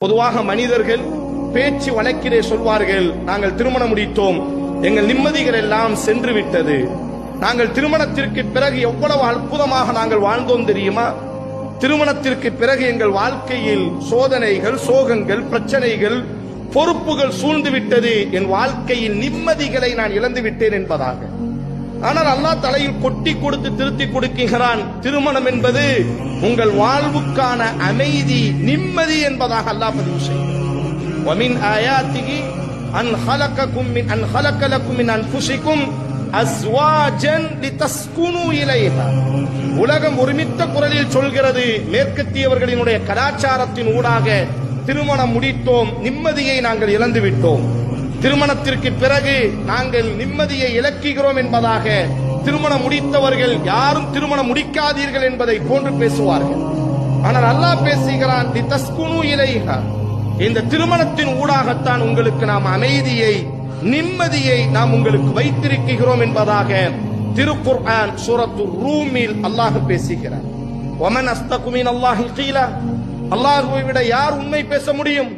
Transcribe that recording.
பொதுவாக மனிதர்கள் பேச்சு வழக்கிலே சொல்வார்கள், நாங்கள் திருமணம் முடித்தோம், எங்கள் நிம்மதிகள் எல்லாம் சென்று விட்டது, நாங்கள் திருமணத்திற்கு பிறகு எவ்வளவு அற்புதமாக நாங்கள் வாழ்ந்தோம் தெரியுமா, திருமணத்திற்கு பிறகு எங்கள் வாழ்க்கையில் சோதனைகள், சோகங்கள், பிரச்சனைகள், பொறுப்புகள் சூழ்ந்து விட்டது, என் வாழ்க்கையில் நிம்மதிகளை நான் இழந்து விட்டேன் என்பதாக. ஆனால் அல்லாஹ் தலையில் கொட்டி கொடுத்து திருத்தி கொடுக்கிறான். திருமணம் என்பது உங்கள் வாழ்வுக்கான அமைதி, நிம்மதி என்பதாக அல்லாஹ் பதிவு செய்கிறார். وَمِنْ آيَاتِهِ أَنْ خَلَقَ لَكُم مِّنْ أَنفُسِكُمْ أَزْوَاجًا لِتَسْكُنُوا إِلَيْهَا. உலகம் ஒருமித்த குரலில் சொல்கிறது, மேற்கத்தியவர்களினுடைய கலாச்சாரத்தின் ஊடாக திருமணம் முடித்தோம், நிம்மதியை நாங்கள் இழந்து விட்டோம், திருமணத்திற்கு பிறகு நாங்கள் நிம்மதியை இழக்குகிறோம் என்பதாக திருமணம் முடித்தவர்கள் யாரும் திருமணம் முடிக்காதீர்கள் என்பதை போன்று பேசுவார்கள். ஆனால் அல்லாஹ் பேசுகிறான், லிதஸ்குனு இலைஹா, இந்த திருமணத்தின் ஊடாகத்தான் உங்களுக்கு நாம் அமைதியை, நிம்மதியை நாம் உங்களுக்கு வைத்திருக்கிறோம் என்பதாக திருக்குர்ஆன் சூரத்து ரூமில் அல்லாஹ் பேசுகிறார். வமன் அஸ்தகு மினல்லாஹி கீலா, அல்லாஹ்வை விட யார் உண்மை பேச முடியும்?